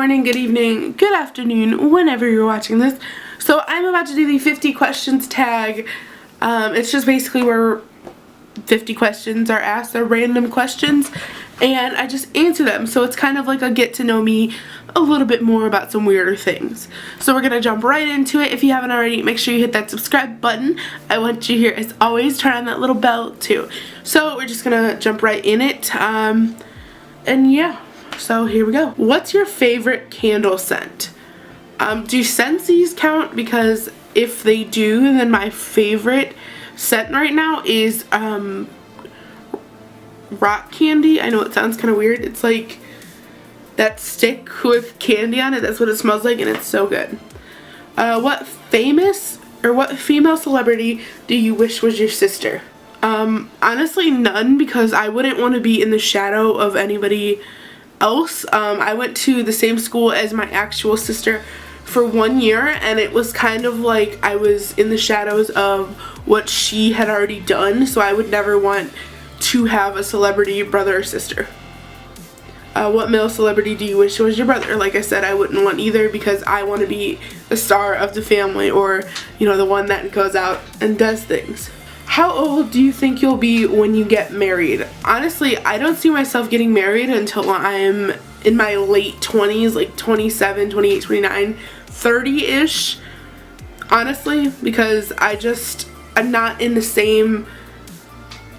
morning, good evening, good afternoon, whenever you're watching this. So I'm about to do the 50 questions tag. It's just basically where 50 questions are asked. They're random questions and I just answer them. So it's kind of like a get to know me a little bit more about some weirder things. So we're gonna jump right into it. If you haven't already, make sure you hit that subscribe button. I want you here as always. Turn on that little bell too. So we're just gonna jump right in it. And yeah, so here we go. What's your favorite candle scent? Do Scentsies count? Because if they do, then my favorite scent right now is rock candy. I know it sounds kind of weird. It's like that stick with candy on it. That's what it smells like, and it's so good. What female celebrity do you wish was your sister? Honestly, none, because I wouldn't want to be in the shadow of anybody else. I went to the same school as my actual sister for 1 year, and it was kind of like I was in the shadows of what she had already done, so I would never want to have a celebrity brother or sister. What male celebrity do you wish was your brother? Like I said, I wouldn't want either, because I want to be the star of the family, or, you know, the one that goes out and does things. How old do you think you'll be when you get married? Honestly, I don't see myself getting married until I'm in my late 20s, like 27, 28, 29, 30-ish, honestly, because I'm not in the same,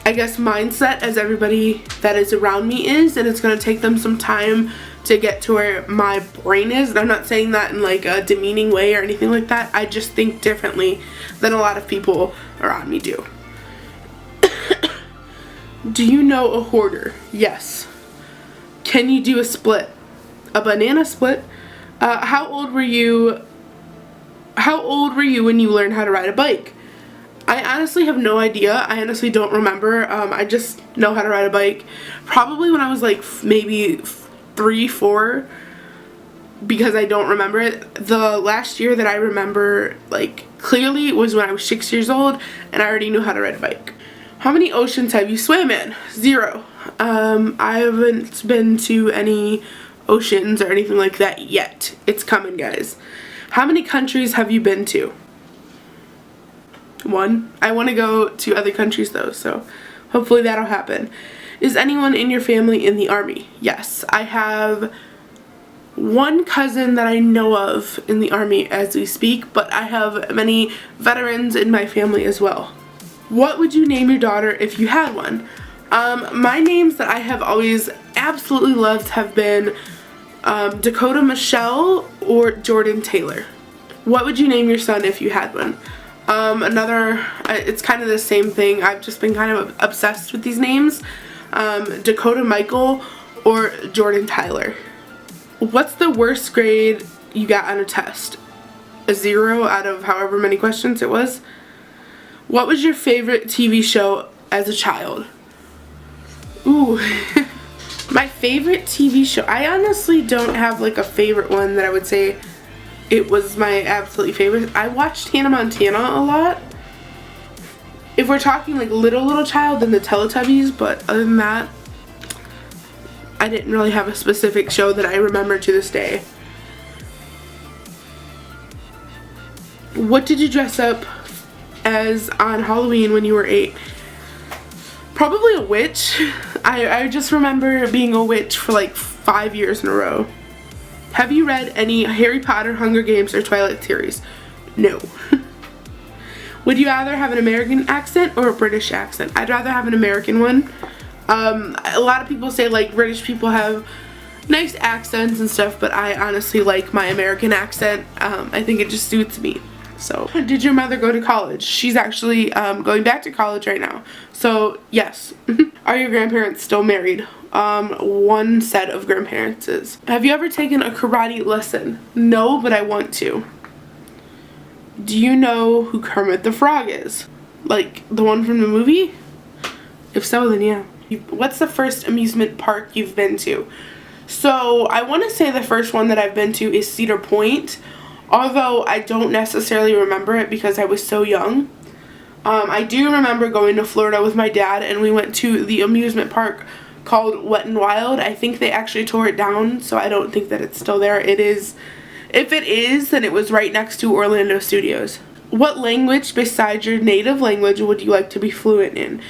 I guess, mindset as everybody that is around me is, and it's going to take them some time to get to where my brain is. And I'm not saying that in like a demeaning way or anything like that. I just think differently than a lot of people around me do. Do you know a hoarder? Yes. Can you do a split? A banana split? How old were you when you learned how to ride a bike? I honestly have no idea. I honestly don't remember. I just know how to ride a bike probably when I was like maybe 3, 4, because I don't remember it. The last year that I remember like clearly was when I was 6 years old, and I already knew how to ride a bike. How many oceans have you swam in? 0. I haven't been to any oceans or anything like that yet. It's coming, guys. How many countries have you been to? 1. I want to go to other countries though, so hopefully that'll happen. Is anyone in your family in the Army? Yes. I have one cousin that I know of in the Army as we speak, but I have many veterans in my family as well. What would you name your daughter if you had one? My names that I have always absolutely loved have been Dakota Michelle or Jordan Taylor. What would you name your son if you had one? It's kind of the same thing. I've just been kind of obsessed with these names. Dakota Michael or Jordan Tyler. What's the worst grade you got on a test? A 0 out of however many questions it was. What was your favorite TV show as a child? Ooh, my favorite TV show. I honestly don't have like a favorite one that I would say it was my absolutely favorite. I watched Hannah Montana a lot. If we're talking like little child, then the Teletubbies, but other than that, I didn't really have a specific show that I remember to this day. What did you dress up as on Halloween when you were 8? Probably a witch. I just remember being a witch for like 5 years in a row. Have you read any Harry Potter, Hunger Games, or Twilight series? No. Would you rather have an American accent or a British accent? I'd rather have an American one. A lot of people say like British people have nice accents and stuff, but I honestly like my American accent. I think it just suits me. So, did your mother go to college? She's actually going back to college right now. So, yes. Are your grandparents still married? One set of grandparents is. Have you ever taken a karate lesson? No, but I want to. Do you know who Kermit the Frog is? Like, the one from the movie? If so, then yeah. What's the first amusement park you've been to? So, I want to say the first one that I've been to is Cedar Point. Although I don't necessarily remember it because I was so young. I do remember going to Florida with my dad, and we went to the amusement park called Wet and Wild. I think they actually tore it down, so I don't think that it's still there. It is, if it is, then it was right next to Orlando Studios. What language besides your native language would you like to be fluent in?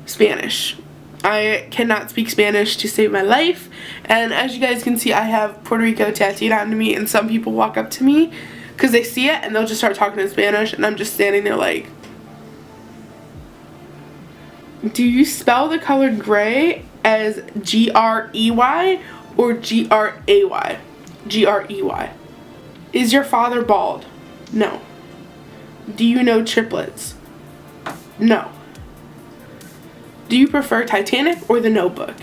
Spanish. I cannot speak Spanish to save my life, and as you guys can see, I have Puerto Rico tattooed onto me, and some people walk up to me because they see it and they'll just start talking in Spanish, and I'm just standing there like, do you spell the color gray as G-R-E-Y or G-R-A-Y? G-R-E-Y. Is your father bald? No. Do you know triplets? No. Do you prefer Titanic or The Notebook?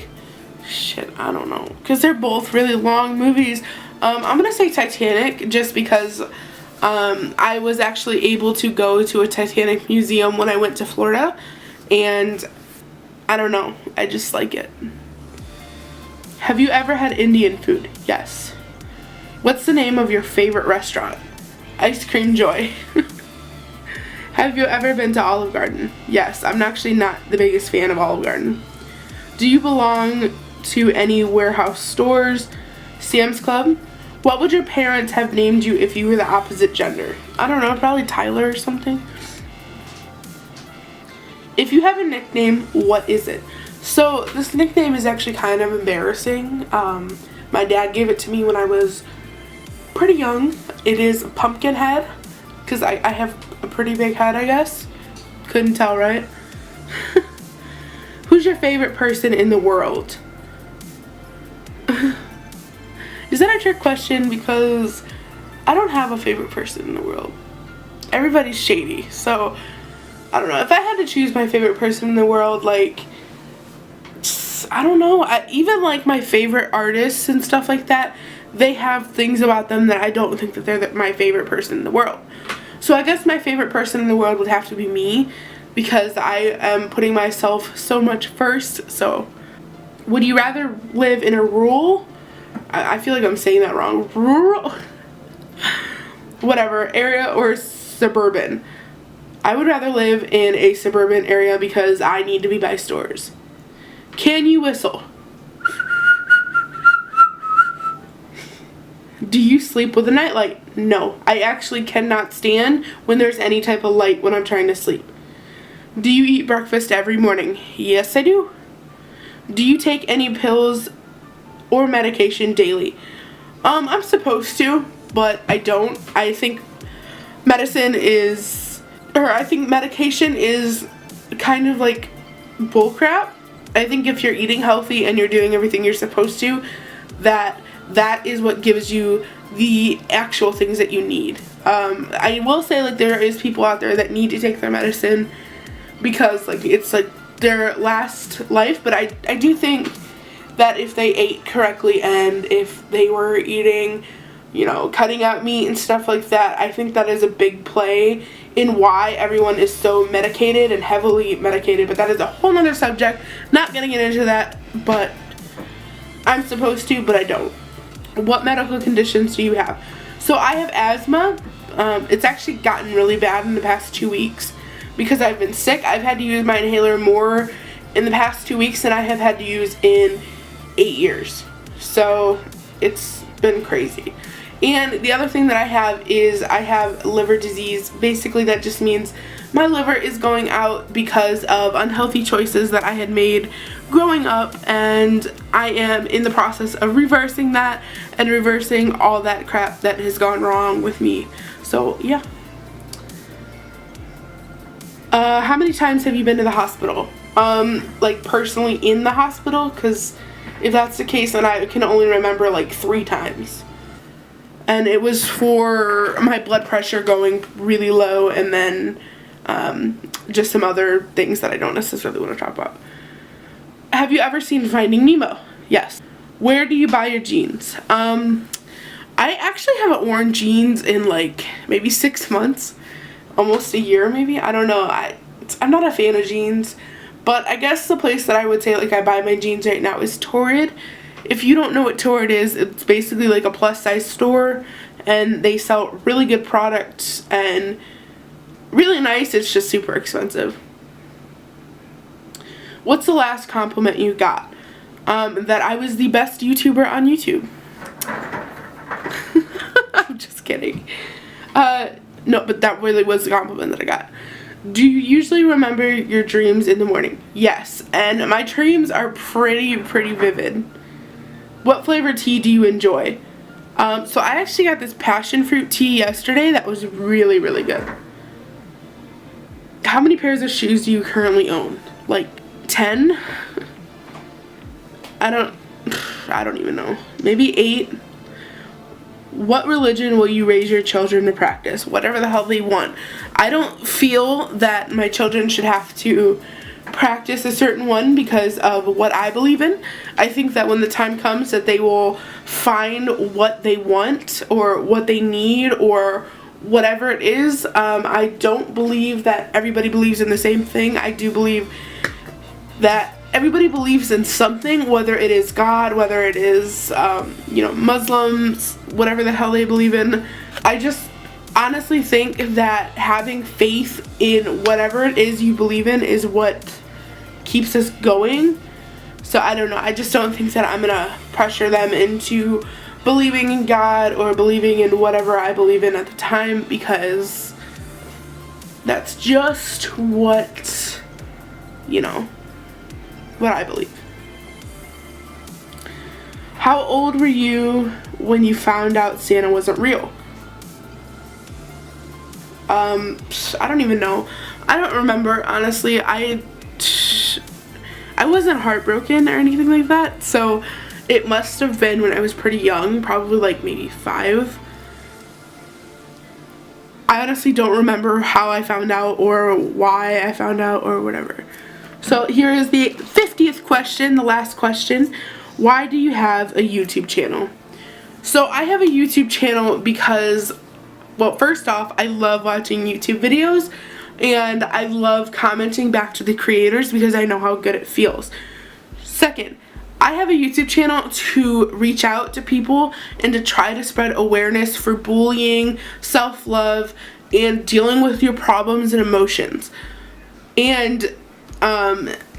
Shit, I don't know. Because they're both really long movies. I'm going to say Titanic just because I was actually able to go to a Titanic museum when I went to Florida. And I don't know. I just like it. Have you ever had Indian food? Yes. What's the name of your favorite restaurant? Ice Cream Joy. Have you ever been to Olive Garden? Yes, I'm actually not the biggest fan of Olive Garden. Do you belong to any warehouse stores? Sam's Club? What would your parents have named you if you were the opposite gender? I don't know, probably Tyler or something. If you have a nickname, what is it? So this nickname is actually kind of embarrassing. My dad gave it to me when I was pretty young. It is Pumpkinhead, because I have a pretty big head, I guess. Couldn't tell, right? Who's your favorite person in the world? Is that a trick question? Because I don't have a favorite person in the world. Everybody's shady, so I don't know. If I had to choose my favorite person in the world, like, I don't know. Even like my favorite artists and stuff like that, they have things about them that I don't think that they're my favorite person in the world. So I guess my favorite person in the world would have to be me, because I am putting myself so much first. So would you rather live in a rural, I feel like I'm saying that wrong, rural, whatever, area or suburban? I would rather live in a suburban area because I need to be by stores. Can you whistle? Do you sleep with a nightlight? No. I actually cannot stand when there's any type of light when I'm trying to sleep. Do you eat breakfast every morning? Yes, I do. Do you take any pills or medication daily? I'm supposed to, but I don't. I think medication is kind of like bullcrap. I think if you're eating healthy and you're doing everything you're supposed to, that is what gives you the actual things that you need. I will say, like, there is people out there that need to take their medicine because, like, it's like their last life, but I do think that if they ate correctly and if they were eating, you know, cutting out meat and stuff like that, I think that is a big play in why everyone is so medicated and heavily medicated. But that is a whole nother subject. Not gonna get into that, but I'm supposed to, but I don't. What medical conditions do you have? So I have asthma. It's actually gotten really bad in the past 2 weeks because I've been sick. I've had to use my inhaler more in the past 2 weeks than I have had to use in 8 years. So it's been crazy. And the other thing that I have is I have liver disease. Basically, that just means my liver is going out because of unhealthy choices that I had made growing up, and I am in the process of reversing that and reversing all that crap that has gone wrong with me. So yeah. How many times have you been to the hospital? Like personally in the hospital? Because if that's the case, then I can only remember like 3 times. And it was for my blood pressure going really low, and then just some other things that I don't necessarily want to talk about. Have you ever seen Finding Nemo? Yes. Where do you buy your jeans? I actually haven't worn jeans in like maybe 6 months. Almost a year maybe. I don't know. I'm not a fan of jeans. But I guess the place that I would say like I buy my jeans right now is Torrid. If you don't know what Torrid is, it's basically like a plus size store, and they sell really good products and really nice. It's just super expensive. What's the last compliment you got? that I was the best YouTuber on YouTube. I'm just kidding. No, but that really was the compliment that I got. Do you usually remember your dreams in the morning? Yes, and my dreams are pretty vivid. What flavor tea do you enjoy? So I actually got this passion fruit tea yesterday that was really good. How many pairs of shoes do you currently own? Like 10? I don't even know. Maybe 8? What religion will you raise your children to practice? Whatever the hell they want. I don't feel that my children should have to practice a certain one because of what I believe in. I think that when the time comes that they will find what they want or what they need or whatever it is. I don't believe that everybody believes in the same thing. I do believe that everybody believes in something, whether it is God, whether it is, Muslims, whatever the hell they believe in. I just honestly think that having faith in whatever it is you believe in is what keeps us going. So I don't know. I just don't think that I'm gonna pressure them into believing in God or believing in whatever I believe in at the time, because that's just what, what I believe. How old were you when you found out Santa wasn't real? I don't even know. I don't remember, honestly. I wasn't heartbroken or anything like that, so it must have been when I was pretty young, probably like maybe 5. I honestly don't remember how I found out or why I found out or whatever. So here is the 50th question, the last question. Why do you have a YouTube channel? So I have a YouTube channel because, well, first off, I love watching YouTube videos and I love commenting back to the creators because I know how good it feels. Second, I have a YouTube channel to reach out to people and to try to spread awareness for bullying, self-love, and dealing with your problems and emotions. And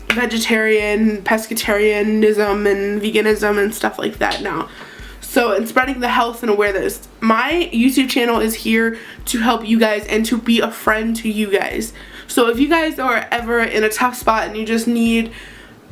vegetarian, pescatarianism, and veganism and stuff like that now. So, and spreading the health and awareness. My YouTube channel is here to help you guys and to be a friend to you guys. So if you guys are ever in a tough spot and you just need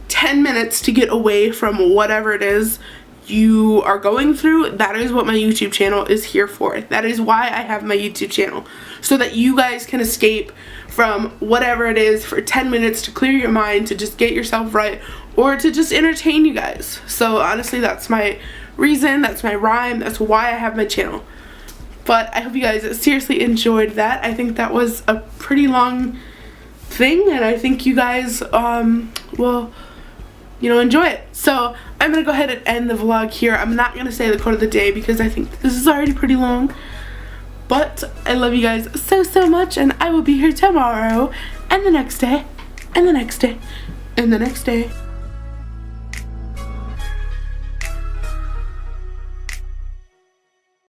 10 minutes to get away from whatever it is you are going through, that is what my YouTube channel is here for. That is why I have my YouTube channel, so that you guys can escape from whatever it is for 10 minutes to clear your mind, to just get yourself right, or to just entertain you guys. So honestly, that's my reason, that's my rhyme, that's why I have my channel. But I hope you guys seriously enjoyed that. I think that was a pretty long thing, and I think you guys will enjoy it. So I'm gonna go ahead and end the vlog here. I'm not gonna say the quote of the day because I think this is already pretty long. But I love you guys so much, and I will be here tomorrow and the next day and the next day and the next day.